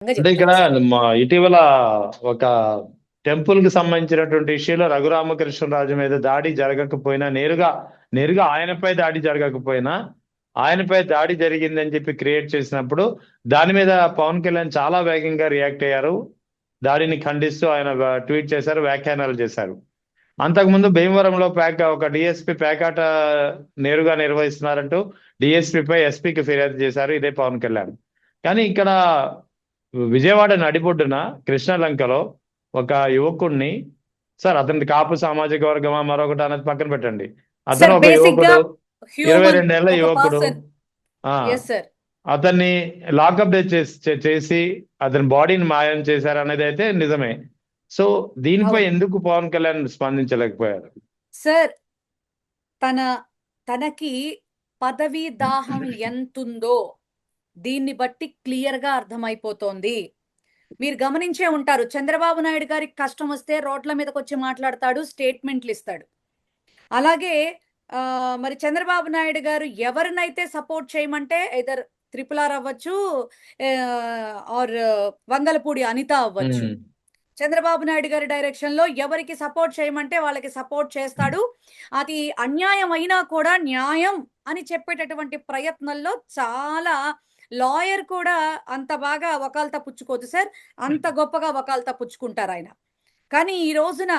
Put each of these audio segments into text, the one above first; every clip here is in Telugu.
అంటే ఇక్కడ చెప్తాను సార్. ఇటీవల ఒక టెంపుల్ కి సంబంధించినటువంటి ఇష్యూలో రఘురామకృష్ణరాజు మీద దాడి జరగకపోయినా నేరుగా ఆయనపై దాడి జరగకపోయినా ఆయనపై దాడి జరిగిందని చెప్పి క్రియేట్ చేసినప్పుడు దాని మీద పవన్ కళ్యాణ్ చాలా వేగంగా రియాక్ట్ అయ్యారు. దాడిని ఖండిస్తూ ఆయన ట్వీట్ చేశారు, వ్యాఖ్యానాలు చేశారు. అంతకుముందు భీమవరంలో ఒక డిఎస్పీ పేకాట నేరుగా నిర్వహిస్తున్నారంటూ డిఎస్పీపై ఎస్పీకి ఫిర్యాదు చేశారు ఇదే పవన్ కళ్యాణ్. కానీ ఇక్కడ విజయవాడ నడిబొడ్డున కృష్ణలంకలో ఒక యువకుడిని, సార్ అతని కాపు సామాజిక వర్గమా మరొకటి అనేది పక్కన పెట్టండి, అతను సార్ ఒక బేసిక్ గా యువకుడు, ఇరవై హ్యూమన్ రెండేళ్ల ఒక యువకుడు. పర్సన్. ఆ ఎస్ సార్. అతన్ని లాకప్ డెత్ చేసి అతని బాడీని మాయం చేశారు అనేది అయితే నిజమే. సో దీనిపై అవును ఎందుకు పవన్ కళ్యాణ్ స్పందించలేకపోయారు? సార్. తన తనకి పదవీ దాహం ఎంతుందో దీన్ని బట్టి క్లియర్ గా అర్థమైపోతోంది. మీరు గమనించే ఉంటారు, చంద్రబాబు నాయుడు గారికి కష్టం వస్తే రోడ్ల మీదకి వచ్చి మాట్లాడతాడు, స్టేట్మెంట్లు ఇస్తాడు. అలాగే మరి చంద్రబాబు నాయుడు గారు ఎవరినైతే సపోర్ట్ చేయమంటే ఎదర్ ట్రిపుల్ ఆర్ అవ్వచ్చు, ఆర్ వంగలపూడి అనిత అవ్వచ్చు, ఉమ్, చంద్రబాబు నాయుడు గారి డైరెక్షన్ లో ఎవరికి సపోర్ట్ చేయమంటే వాళ్ళకి సపోర్ట్ చేస్తాడు. అది అన్యాయం అయినా కూడా న్యాయం అని చెప్పేటటువంటి ప్రయత్నంలో చాలా లాయర్ కూడా అంత బాగా వకాల్తా పుచ్చుకోదు సార్. అంత గొప్పగా వకాల్తా పుచ్చుకుంటారు ఆయన. కానీ ఈ రోజున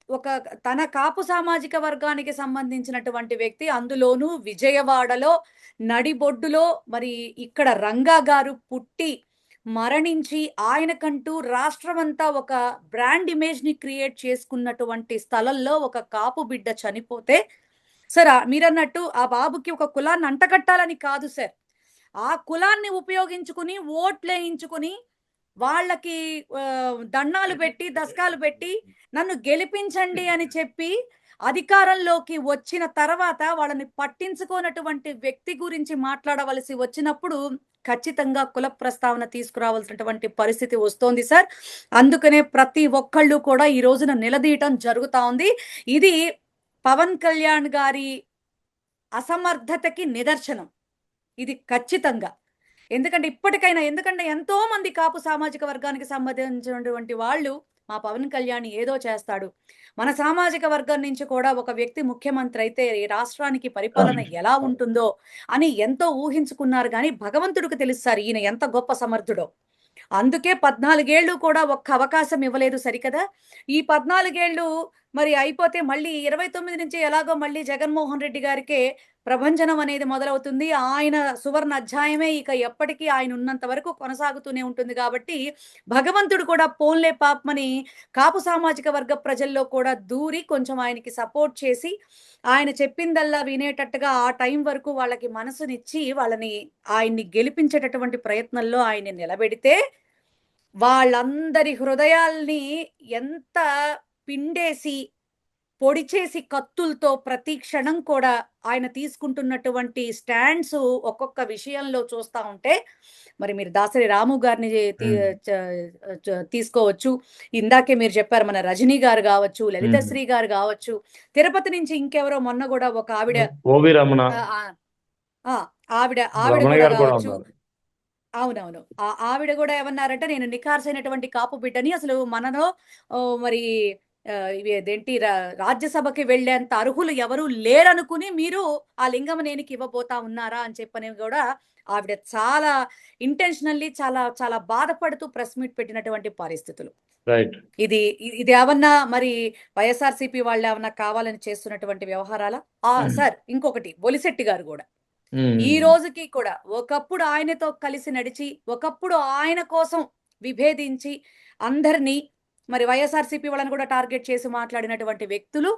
ఒక తన కాపు సామాజిక వర్గానికి సంబంధించినటువంటి వ్యక్తి, అందులోనూ విజయవాడలో నడిబొడ్డులో, మరి ఇక్కడ రంగా గారు పుట్టి మరణించి ఆయనకంటూ రాష్ట్రమంతా ఒక బ్రాండ్ ఇమేజ్ ని క్రియేట్ చేసుకున్నటువంటి స్థలంలో ఒక కాపు బిడ్డ చనిపోతే సార్, మీరన్నట్టు ఆ బాబుకి ఒక కులాన్ని అంటగట్టాలని కాదు సార్, ఆ కులాన్ని ఉపయోగించుకుని ఓట్లేయించుకుని వాళ్ళకి దండాలు పెట్టి దశకాలు పెట్టి నన్ను గెలిపించండి అని చెప్పి అధికారంలోకి వచ్చిన తర్వాత వాళ్ళని పట్టించుకోనటువంటి వ్యక్తి గురించి మాట్లాడవలసి వచ్చినప్పుడు ఖచ్చితంగా కుల ప్రస్తావన తీసుకురావాల్సినటువంటి పరిస్థితి వస్తోంది సార్. అందుకనే ప్రతి ఒక్కళ్ళు కూడా ఈ రోజున నిలదీయటం జరుగుతా ఉంది. ఇది పవన్ కళ్యాణ్ గారి అసమర్థతకి నిదర్శనం, ఇది ఖచ్చితంగా. ఎందుకంటే ఎంతో మంది కాపు సామాజిక వర్గానికి సంబంధించినటువంటి వాళ్ళు మా పవన్ కళ్యాణ్ ఏదో చేస్తాడు, మన సామాజిక వర్గం నుంచి కూడా ఒక వ్యక్తి ముఖ్యమంత్రి అయితే ఈ రాష్ట్రానికి పరిపాలన ఎలా ఉంటుందో అని ఎంతో ఊహించుకున్నారు. కానీ భగవంతుడికి తెలుస్తారు ఈయన ఎంత గొప్ప సమర్థుడో. అందుకే 14 ఏళ్ళు కూడా ఒక్క అవకాశం ఇవ్వలేదు సరికదా. ఈ 14 ఏళ్ళు మరి అయిపోతే మళ్ళీ 29 నుంచి ఎలాగో మళ్ళీ జగన్మోహన్ రెడ్డి గారికే ప్రభంజనం అనేది మొదలవుతుంది. ఆయన సువర్ణ అధ్యాయమే ఇక ఎప్పటికీ ఆయన ఉన్నంత వరకు కొనసాగుతూనే ఉంటుంది. కాబట్టి భగవంతుడు కూడా పోన్లే పాపమని కాపు సామాజిక వర్గ ప్రజల్లో కూడా దూరి కొంచెం ఆయనకి సపోర్ట్ చేసి ఆయన చెప్పిందల్లా వినేటట్టుగా ఆ టైం వరకు వాళ్ళకి మనసునిచ్చి వాళ్ళని ఆయన్ని గెలిపించేటటువంటి ప్రయత్నంలో ఆయన్ని నిలబెడితే వాళ్ళందరి హృదయాల్ని ఎంత పిండేసి పొడి చేసి కత్తులతో ప్రతి క్షణం కూడా ఆయన తీసుకుంటున్నటువంటి స్టాండ్స్ ఒక్కొక్క విషయంలో చూస్తా ఉంటే మరి మీరు దాసరి రాము గారిని తీసుకోవచ్చు, ఇందాకే మీరు చెప్పారు మన రజనీ గారు కావచ్చు, లలితశ్రీ గారు కావచ్చు, తిరుపతి నుంచి ఇంకెవరో మొన్న కూడా ఒక ఆవిడ, ఓవి రమణ, ఆవిడ ఆవిడ రమణ కూడా గారు కూడా కావచ్చు. ఉన్నారు. అవునవును. ఆవిడ కూడా ఏమన్నారంటే నేను నిఖార్సైనటువంటి కాపు బిడ్డని, అసలు మనలో మరి ఇదేంటి రాజ్యసభకి వెళ్ళేంత అర్హులు ఎవరు లేరనుకుని మీరు ఆ లింగమనేనికి ఇవ్వబోతా ఉన్నారా అని చెప్పని కూడా ఆవిడ చాలా ఇంటెన్షనల్లీ చాలా చాలా బాధపడుతూ ప్రెస్ మీట్ పెట్టినటువంటి పరిస్థితులు. రైట్. ఇది ఇది ఏమన్నా మరి వైఎస్ఆర్సీపీ వాళ్ళు ఏమన్నా కావాలని చేస్తున్నటువంటి వ్యవహారాలా? సార్ ఇంకొకటి బొలిశెట్టి గారు కూడా ఈ రోజుకి కూడా ఒకప్పుడు ఆయనతో కలిసి నడిచి, ఒకప్పుడు ఆయన కోసం విభేదించి అందరినీ మరి వైఎస్ఆర్సీపీ వాళ్ళని కూడా టార్గెట్ చేసి మాట్లాడినటువంటి వ్యక్తులు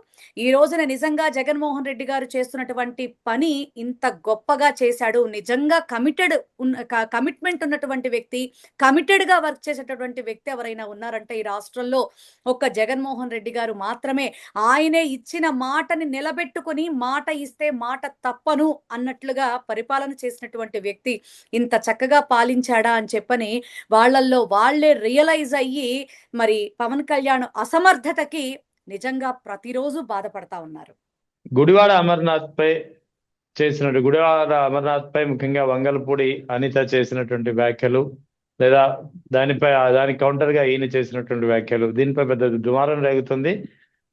ఈ రోజున నిజంగా జగన్మోహన్ రెడ్డి గారు చేస్తున్నటువంటి పని ఇంత గొప్పగా చేశాడు. నిజంగా కమిట్మెంట్ ఉన్నటువంటి వ్యక్తి, కమిటెడ్ గా వర్క్ చేసేటటువంటి వ్యక్తి ఎవరైనా ఉన్నారంటే ఈ రాష్ట్రంలో ఒక్క జగన్మోహన్ రెడ్డి గారు మాత్రమే. ఆయనే ఇచ్చిన మాటని నిలబెట్టుకుని మాట ఇస్తే మాట తప్పను అన్నట్లుగా పరిపాలన చేసినటువంటి వ్యక్తి ఇంత చక్కగా పాలించాడా అని చెప్పని వాళ్ళల్లో వాళ్లే రియలైజ్ అయ్యి మరి పవన్ కళ్యాణ్ అసమర్థతకి నిజంగా ప్రతిరోజు బాధపడతా ఉన్నారు. గుడివాడ అమర్నాథ్ పై ముఖ్యంగా వంగలపూడి అనిత చేసినటువంటి వ్యాఖ్యలు, లేదా దానిపై దానికి కౌంటర్ గా ఈయన చేసినటువంటి వ్యాఖ్యలు దీనిపై పెద్ద దుమారం రేగుతుంది.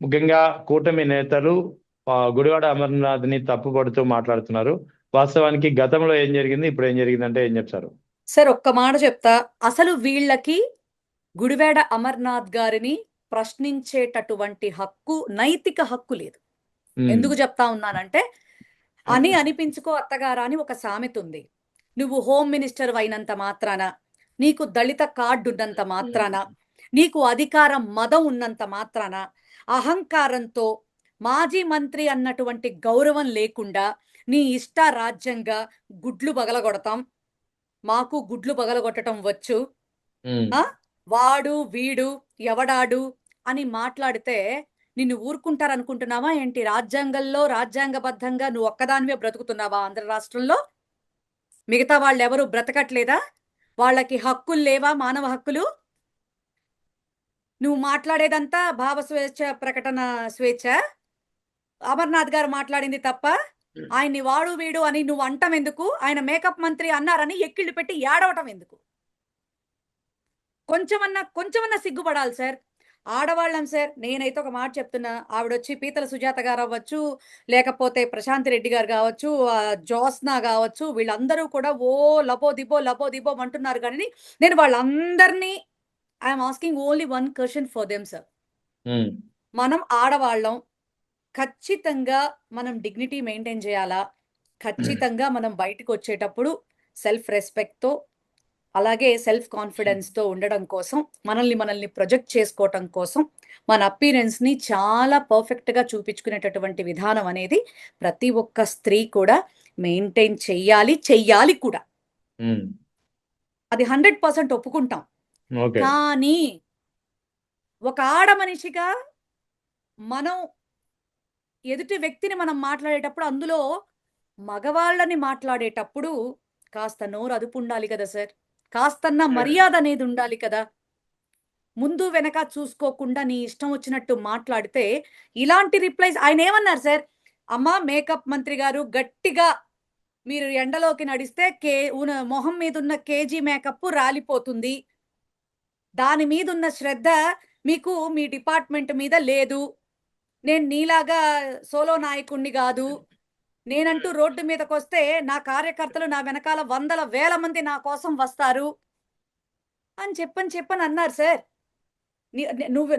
ముఖ్యంగా కూటమి నేతలు గుడివాడ అమర్నాథ్ ని తప్పుపడుతూ మాట్లాడుతున్నారు. వాస్తవానికి గతంలో ఏం జరిగింది, ఇప్పుడు ఏం జరిగిందంటే ఏం చెప్తారు? సార్ ఒక్క మాట చెప్తా. అసలు వీళ్ళకి గుడివాడ అమర్నాథ్ గారిని ప్రశ్నించేటటువంటి హక్కు, నైతిక హక్కు లేదు. ఉమ్, ఎందుకు చెప్తా ఉన్నానంటే, అని అనిపించుకో అత్తగారా అని ఒక సామెత ఉంది. నువ్వు హోమ్ మినిస్టర్ అయినంత మాత్రాన, నీకు దళిత కార్డు ఉన్నంత మాత్రాన, నీకు అధికారం మదం ఉన్నంత మాత్రాన, అహంకారంతో మాజీ మంత్రి అన్నటువంటి గౌరవం లేకుండా నీ ఇష్ట రాజ్యంగా గుడ్లు పగలగొడతాం, మాకు గుడ్లు పగలగొట్టడం వచ్చు, ఉమ్, ఆ వాడు వీడు ఎవడాడు అని మాట్లాడితే నిన్ను ఊరుకుంటారనుకుంటున్నావా ఏంటి? రాజ్యాంగంలో రాజ్యాంగబద్ధంగా నువ్వు ఒక్కదానివే బ్రతుకుతున్నావా ఆంధ్ర రాష్ట్రంలో? మిగతా వాళ్ళు ఎవరు బ్రతకట్లేదా? వాళ్ళకి హక్కులు లేవా? మానవ హక్కులు? నువ్వు మాట్లాడేదంతా భావ స్వేచ్ఛ, ప్రకటన స్వేచ్ఛ. అమర్నాథ్ గారు మాట్లాడింది తప్ప. ఆయన్ని వాడు వీడు అని నువ్వు అంటం ఎందుకు? ఆయన మేకప్ మంత్రి అన్నారని ఎక్కిళ్ళు పెట్టి ఏడవటం ఎందుకు? కొంచెమన్నా సిగ్గుపడాలి సార్. ఆడవాళ్ళం సార్. నేనైతే ఒక మాట చెప్తున్నా. ఆవిడొచ్చి పీతల సుజాత గారు అవ్వచ్చు, లేకపోతే ప్రశాంత్ రెడ్డి గారు కావచ్చు, జ్యోత్స్న కావచ్చు, వీళ్ళందరూ కూడా ఓ లబో దిబో అంటున్నారు. కానీ నేను వాళ్ళందరినీ I'm asking only one question for them sir. Um, మనం ఆడవాళ్ళం, ఖచ్చితంగా మనం డిగ్నిటీ మెయింటైన్ చేయాలా? ఖచ్చితంగా మనం బయటకు వచ్చేటప్పుడు సెల్ఫ్ రెస్పెక్ట్తో, అలాగే సెల్ఫ్ కాన్ఫిడెన్స్తో ఉండడం కోసం, మనల్ని ప్రొజెక్ట్ చేసుకోవటం కోసం, మన అపీరెన్స్ని చాలా పర్ఫెక్ట్గా చూపించుకునేటటువంటి విధానం అనేది ప్రతి ఒక్క స్త్రీ కూడా మెయింటైన్ చెయ్యాలి కూడా. ఉమ్, అది 100% ఒప్పుకుంటాం. ఓకే. కానీ ఒక ఆడ మనిషిగా మనం ఎదుటి వ్యక్తిని మనం మాట్లాడేటప్పుడు, అందులో మగవాళ్ళని మాట్లాడేటప్పుడు కాస్త నోరు అదుపు ఉండాలి కదా సార్. కాస్తన్న మర్యాద అనేది ఉండాలి కదా. ముందు వెనక చూసుకోకుండా నీ ఇష్టం వచ్చినట్టు మాట్లాడితే ఇలాంటి రిప్లైస్ ఆయన ఏమన్నారు సార్? అమ్మ మేకప్ మంత్రి గారు, గట్టిగా మీరు ఎండలోకి నడిస్తే మొహం మీద ఉన్న కేజీ మేకప్ రాలిపోతుంది. దాని మీద ఉన్న శ్రద్ధ మీకు మీ డిపార్ట్మెంట్ మీద లేదు. నేను నీలాగా సోలో నాయకుణ్ణి కాదు. నేనంటూ రోడ్డు మీదకొస్తే నా కార్యకర్తలు నా వెనకాల వందల వేల మంది నా కోసం వస్తారు అని చెప్పని అన్నారు సార్.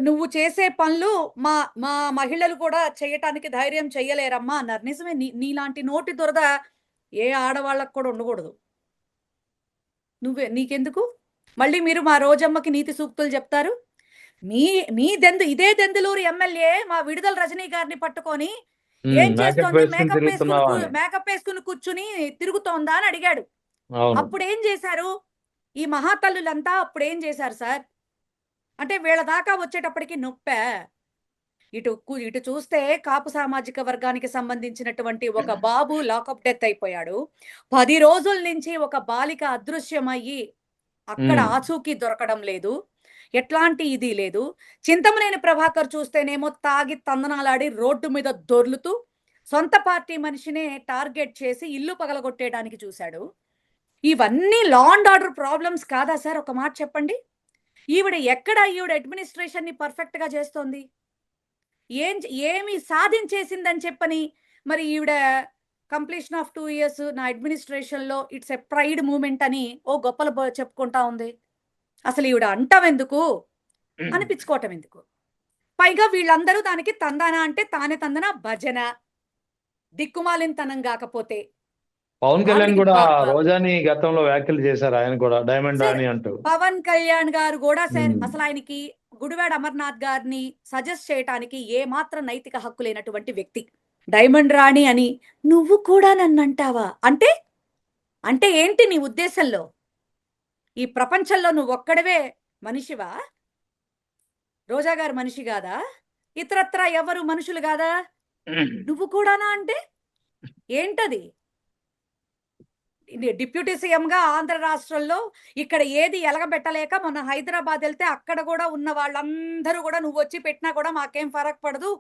నువ్వు చేసే పనులు మా మా మహిళలు కూడా చేయటానికి ధైర్యం చెయ్యలేరమ్మా అన్నారు. నిజమే. నీలాంటి నోటి దురద ఏ ఆడవాళ్ళకు కూడా ఉండకూడదు. నీకెందుకు? మళ్ళీ మీరు మా రోజమ్మకి నీతి సూక్తులు చెప్తారు. మీ మీ ఇదే దెందులూరు ఎమ్మెల్యే మా విడుదల రజనీ గారిని పట్టుకొని ఏం మేకప్ చేస్తోంది? వేసుకుని తిరుగుతున్నావా అని. మేకప్ వేసుకుని కూర్చుని తిరుగుతోందా అని అడిగాడు. అవును. అప్పుడేం చేశారు ఈ మహాతల్లులంతా? అప్పుడేం చేశారు సార్? అంటే వీళ్ళ దాకా వచ్చేటప్పటికి నొప్పే. ఇటు చూస్తే కాపు సామాజిక వర్గానికి సంబంధించినటువంటి ఒక బాబు లాకప్ డెత్ అయిపోయాడు. 10 రోజుల నుంచి ఒక బాలిక అదృశ్యమయ్యి అక్కడ ఉమ్, ఆచూకీ దొరకడం లేదు. ఎట్లాంటి ఇది లేదు. చింతమనేని ప్రభాకర్ చూస్తేనేమో తాగి తందనాలాడి రోడ్డు మీద దొర్లుతూ సొంత పార్టీ మనిషినే టార్గెట్ చేసి ఇల్లు పగలగొట్టేయడానికి చూశాడు. ఇవన్నీ లా అండ్ ఆర్డర్ ప్రాబ్లమ్స్ కాదా సార్? ఒక మాట చెప్పండి. ఈవిడ అడ్మినిస్ట్రేషన్ ని పర్ఫెక్ట్ గా చేస్తోంది? ఏమి సాధించేసిందని చెప్పని మరి ఈవిడ కంప్లీషన్ ఆఫ్ 2 years నా అడ్మినిస్ట్రేషన్ లో ఇట్స్ ఎ ప్రైడ్ మూమెంట్ అని ఓ గొప్పలు చెప్పుకుంటా ఉంది. అసలు ఈవిడ అంటాం ఎందుకు, అనిపించుకోవటం ఎందుకు? పైగా వీళ్ళందరూ దానికి తందానా అంటే తానే తందన భజన, దిక్కుమాలినతనం కాకపోతే పవన్ కళ్యాణ్ ఆవిడికి కూడా రోజాని గతంలో వ్యాఖ్యలు చేశారు. ఆయన కూడా డైమండ్ సార్ రాణి అంటూ. పవన్ కళ్యాణ్ గారు కూడా సార్ ఉమ్, అసలు ఆయనకి గుడివాడ అమర్నాథ్ గారిని సజెస్ట్ చేయటానికి ఏ మాత్రం నైతిక హక్కు లేనటువంటి వ్యక్తి. డైమండ్ రాణి అని నువ్వు కూడా నన్ను అంటావా అంటే? అంటే ఏంటి నీ ఉద్దేశంలో? ఈ ప్రపంచంలో నువ్వు ఒక్కడవే మనిషివా? రోజా గారు మనిషి కాదా? ఇతరత్రా ఎవరు మనుషులు కాదా? నువ్వు కూడానా అంటే ఏంటది? డిప్యూటీ సీఎంగా ఆంధ్ర రాష్ట్రంలో ఇక్కడ ఏది ఎలగబెట్టలేక మొన్న హైదరాబాద్ వెళ్తే అక్కడ కూడా ఉన్న వాళ్ళందరూ కూడా నువ్వు వచ్చి పెట్టినా కూడా మాకేం ఫరక్ పడదు,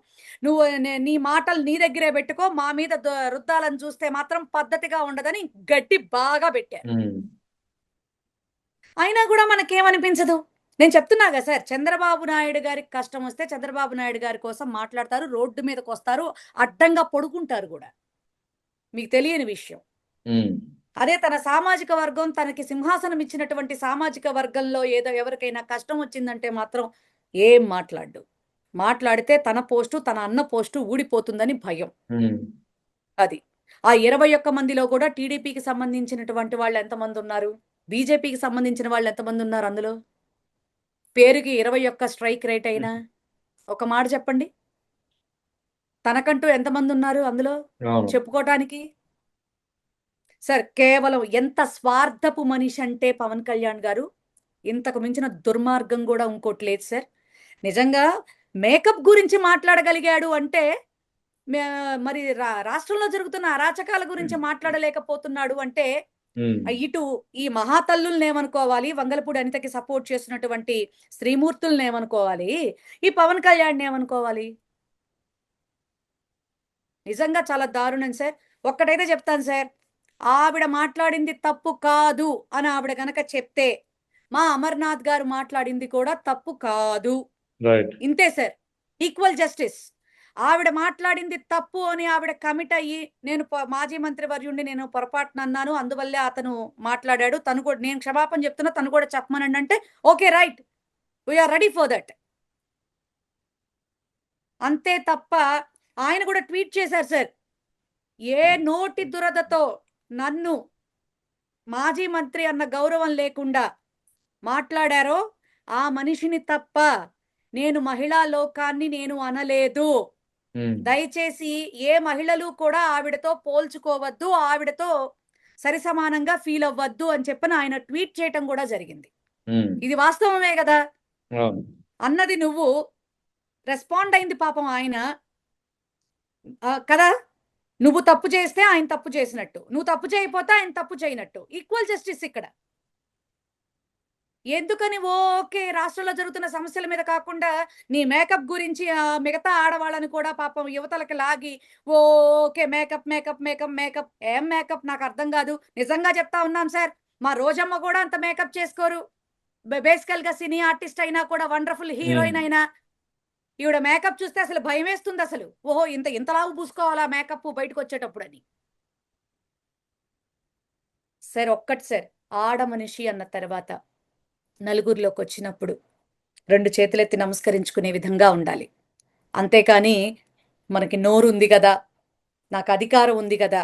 నువ్వు నీ మాటలు నీ దగ్గరే పెట్టుకో, మా మీద రుద్దాలని చూస్తే మాత్రం పద్ధతిగా ఉండదని గట్టి బాగా పెట్టారు. ఉమ్, అయినా కూడా మనకేమనిపించదు. నేను చెప్తున్నా కదా సార్, చంద్రబాబు నాయుడు గారికి కష్టం వస్తే చంద్రబాబు నాయుడు గారి కోసం మాట్లాడతారు. రోడ్డు మీదకొస్తారు. అడ్డంగా పడుకుంటారు గూడా. మీకు తెలియని విషయం. ఉమ్, అదే తన సామాజిక వర్గం, తనకి సింహాసనం ఇచ్చినటువంటి సామాజిక వర్గంలో ఏదో ఎవరికైనా కష్టం వచ్చిందంటే మాత్రం ఏం మాట్లాడడు. మాట్లాడితే తన పోస్టు, తన అన్న పోస్టు ఊడిపోతుందని భయం. ఉమ్, అది. ఆ 21 మందిలో కూడా టీడీపీకి సంబంధించినటువంటి వాళ్ళు ఎంతమందున్నారు? బీజేపీకి సంబంధించిన వాళ్ళు ఎంతమందున్నారు అందులో? పేరుకి 21 స్ట్రైక్ రేట్ అయినా ఒక మాట చెప్పండి. తనకంటూ ఎంతమందున్నారు అందులో అవును. చెప్పుకోటానికి? సార్, కేవలం ఎంత స్వార్థపు మనిషి అంటే పవన్ కళ్యాణ్ గారు, ఇంతకు మించిన దుర్మార్గం గూడా ఇంకోటి లేదు సార్. నిజంగా మేకప్ గురించి మాట్లాడగలిగాడు అంటే, మే మరి రాష్ట్రంలో జరుగుతున్న అరాచకాల గురించి మాట్లాడలేకపోతున్నాడు అంటే, ఉమ్, ఇటు ఈ మహాతల్లులనేమనుకోవాలి, వంగలపూడి అనితకి సపోర్ట్ చేస్తున్నటువంటి శ్రీమూర్తులనేమనుకోవాలి, ఈ పవన్ కళ్యాణ్‌నేమనుకోవాలి? నిజంగా చాలా దారుణం సార్. ఒక్కటైతే చెప్తాను సార్. ఆవిడ మాట్లాడింది తప్పు కాదు అని ఆవిడ గనక చెప్తే, మా అమర్‌నాథ్ గారు మాట్లాడింది కూడా తప్పు కాదు. రైట్. ఇంతే సార్. Equal justice. ఆవిడ మాట్లాడింది తప్పు అని ఆవిడ కమిట్ అయ్యి, నేను మాజీ మంత్రి వర్యుడిని నేను పొరపాటున అన్నాను. అందువల్లే అతను మాట్లాడాడు. తను కూడా నేను క్షమాపణ చెప్తున్నా. తను కూడా చెప్పమనండి అంటే, okay right. We are ready for that. అంతే తప్ప ఆయన కూడా ట్వీట్ చేశారు సార్. ఏ నోటి దురదతో నన్ను మాజీ మంత్రి అన్న గౌరవం లేకుండా మాట్లాడారో ఆ మనిషిని తప్ప నేను మహిళా లోకాన్ని నేను అనలేదు. ఉమ్, దయచేసి ఏ మహిళలు కూడా ఆవిడతో పోల్చుకోవద్దు. ఆవిడతో సరిసమానంగా ఫీల్ అవ్వద్దు అని చెప్పని ఆయన ట్వీట్ చేయటం కూడా జరిగింది. ఉమ్, ఇది వాస్తవమే కదా! అవును. అన్నది నువ్వు రెస్పాండ్ అయింది పాపం ఆయన. కదా! నువ్వు తప్పు చేస్తే ఆయన తప్పు చేసినట్టు. నువ్వు తప్పు చేయకపోతే ఆయన తప్పు చేయనట్టు. ఈక్వల్ జస్టిస్ ఇక్కడ. ఎందుకని ఓకే రాష్ట్రంలో జరుగుతున్న సమస్యల మీద కాకుండా నీ మేకప్ గురించి మిగతా ఆడవాళ్ళని కూడా పాపం యువతలకి లాగి okay makeup makeup makeup makeup ఏం మేకప్ నాకు అర్థం కాదు. నిజంగా చెప్తా ఉన్నాం సార్. మా రోజమ్మ కూడా అంత మేకప్ చేసుకోరు. బేసికల్ గా సినీ ఆర్టిస్ట్ అయినా కూడా వండర్ఫుల్ ఉమ్, హీరోయిన్ అయినా ఈవిడ మేకప్ చూస్తే అసలు భయం వేస్తుంది అసలు. ఓహో ఇంతలావు పూసుకోవాలా మేకప్ బయటకు వచ్చేటప్పుడు అని. సార్ ఒక్కటి సార్, ఆడ మనిషి అన్న తర్వాత నలుగురిలోకొచ్చినప్పుడు 2 చేతులెత్తి నమస్కరించుకునే విధంగా ఉండాలి. అంతేకాని మనకి నోరుంది గదా! నాకు అధికారం ఉంది గదా!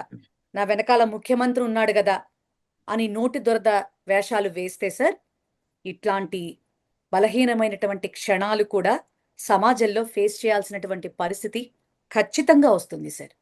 నా వెనకాల ముఖ్యమంత్రి ఉన్నాడు గదా! అని నోటి దురద వేషాలు వేస్తే సార్, ఇట్లాంటి బలహీనమైనటువంటి క్షణాలు కూడా సమాజంలో ఫేస్ చేయాల్సినటువంటి పరిస్థితి ఖచ్చితంగా వస్తుంది సార్.